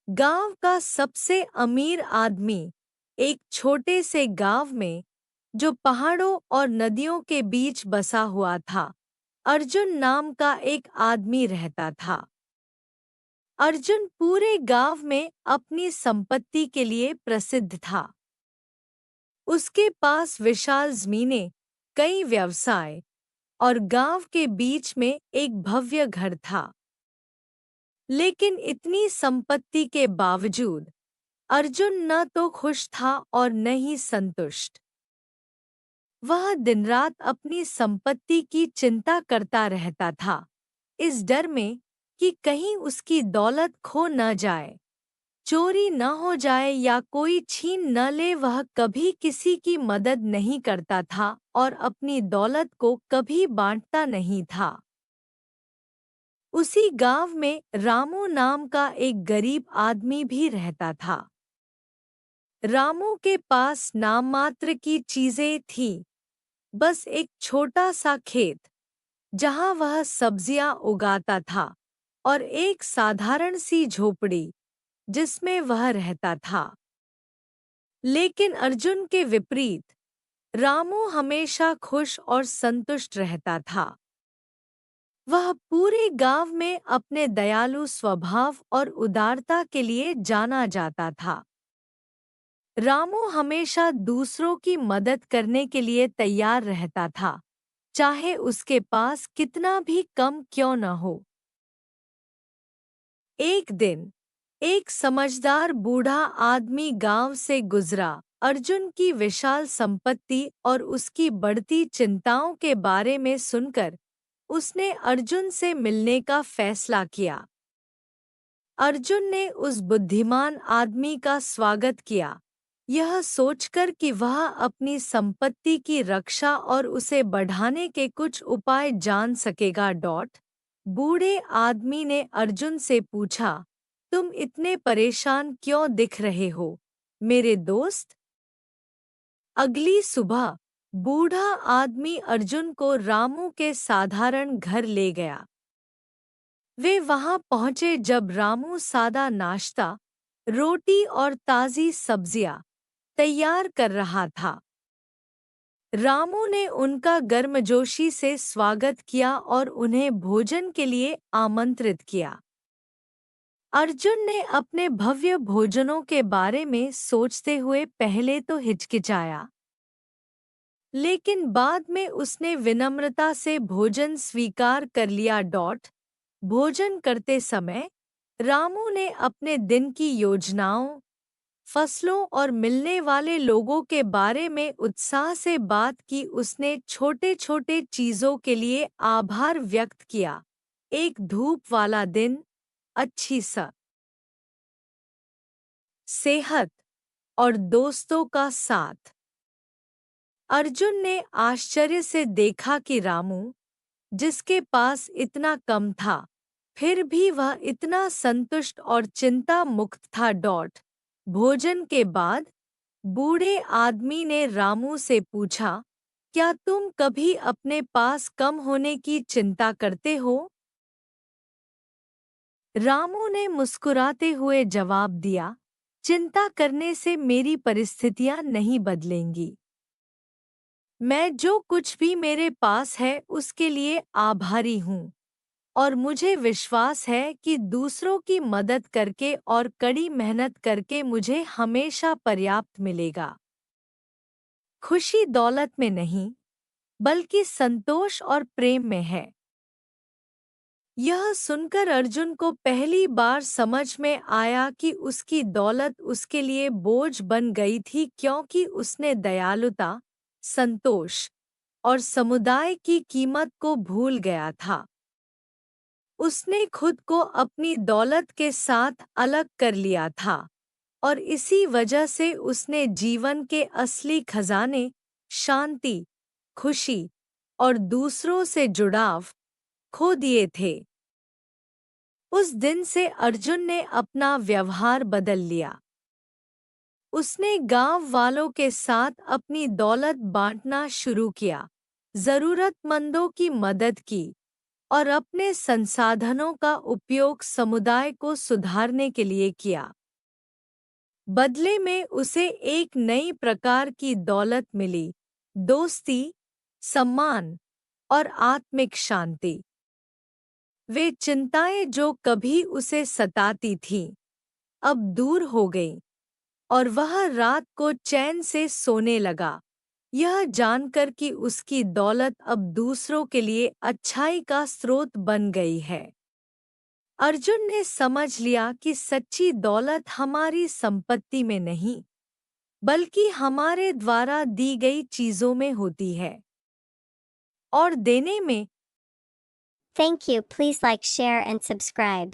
गांव का सबसे अमीर आदमी एक छोटे से गांव में, जो पहाड़ों और नदियों के बीच बसा हुआ था, अर्जुन नाम का एक आदमी रहता था। अर्जुन पूरे गांव में अपनी संपत्ति के लिए प्रसिद्ध था। उसके पास विशाल जमीनें, कई व्यवसाय और गांव के बीच में एक भव्य घर था। लेकिन इतनी संपत्ति के बावजूद अर्जुन न तो खुश था और न ही संतुष्ट। वह दिनरात अपनी संपत्ति की चिंता करता रहता था, इस डर में कि कहीं उसकी दौलत खो न जाए, चोरी न हो जाए या कोई छीन न ले। वह कभी किसी की मदद नहीं करता था और अपनी दौलत को कभी बांटता नहीं था। उसी गांव में रामू नाम का एक गरीब आदमी भी रहता था। रामू के पास नाममात्र की चीजें थीं, बस एक छोटा सा खेत जहां वह सब्जियां उगाता था और एक साधारण सी झोपड़ी जिसमें वह रहता था। लेकिन अर्जुन के विपरीत, रामू हमेशा खुश और संतुष्ट रहता था। वह पूरे गांव में अपने दयालु स्वभाव और उदारता के लिए जाना जाता था। रामू हमेशा दूसरों की मदद करने के लिए तैयार रहता था, चाहे उसके पास कितना भी कम क्यों न हो। एक दिन एक समझदार बूढ़ा आदमी गांव से गुजरा। अर्जुन की विशाल संपत्ति और उसकी बढ़ती चिंताओं के बारे में सुनकर उसने अर्जुन से मिलने का फैसला किया। अर्जुन ने उस बुद्धिमान आदमी का स्वागत किया, यह सोचकर कि वह अपनी संपत्ति की रक्षा और उसे बढ़ाने के कुछ उपाय जान सकेगा। बूढ़े आदमी ने अर्जुन से पूछा, तुम इतने परेशान क्यों दिख रहे हो, मेरे दोस्त? अगली सुबह बूढ़ा आदमी अर्जुन को रामू के साधारण घर ले गया। वे वहां पहुंचे जब रामू सादा नाश्ता, रोटी और ताज़ी सब्जियां तैयार कर रहा था। रामू ने उनका गर्मजोशी से स्वागत किया और उन्हें भोजन के लिए आमंत्रित किया। अर्जुन ने अपने भव्य भोजनों के बारे में सोचते हुए पहले तो हिचकिचाया, लेकिन बाद में उसने विनम्रता से भोजन स्वीकार कर लिया। भोजन करते समय रामू ने अपने दिन की योजनाओं, फसलों और मिलने वाले लोगों के बारे में उत्साह से बात की। उसने छोटे-छोटे चीजों के लिए आभार व्यक्त किया, एक धूप वाला दिन, अच्छी सेहत और दोस्तों का साथ। अर्जुन ने आश्चर्य से देखा कि रामू, जिसके पास इतना कम था, फिर भी वह इतना संतुष्ट और चिंता मुक्त था। भोजन के बाद बूढ़े आदमी ने रामू से पूछा, क्या तुम कभी अपने पास कम होने की चिंता करते हो? रामू ने मुस्कुराते हुए जवाब दिया, चिंता करने से मेरी परिस्थितियां नहीं बदलेंगी। मैं जो कुछ भी मेरे पास है उसके लिए आभारी हूँ और मुझे विश्वास है कि दूसरों की मदद करके और कड़ी मेहनत करके मुझे हमेशा पर्याप्त मिलेगा। खुशी दौलत में नहीं, बल्कि संतोष और प्रेम में है। यह सुनकर अर्जुन को पहली बार समझ में आया कि उसकी दौलत उसके लिए बोझ बन गई थी, क्योंकि उसने दयालुता, संतोष और समुदाय की कीमत को भूल गया था। उसने खुद को अपनी दौलत के साथ अलग कर लिया था और इसी वजह से उसने जीवन के असली खजाने, शांति, खुशी और दूसरों से जुड़ाव खो दिए थे। उस दिन से अर्जुन ने अपना व्यवहार बदल लिया। उसने गांव वालों के साथ अपनी दौलत बांटना शुरू किया, जरूरतमंदों की मदद की और अपने संसाधनों का उपयोग समुदाय को सुधारने के लिए किया। बदले में उसे एक नई प्रकार की दौलत मिली, दोस्ती, सम्मान और आत्मिक शांति। वे चिंताएं जो कभी उसे सताती थीं, अब दूर हो गईं और वह रात को चैन से सोने लगा, यह जानकर कि उसकी दौलत अब दूसरों के लिए अच्छाई का स्रोत बन गई है। अर्जुन ने समझ लिया कि सच्ची दौलत हमारी संपत्ति में नहीं, बल्कि हमारे द्वारा दी गई चीजों में होती है और देने में। Thank you. Please like, share, and subscribe.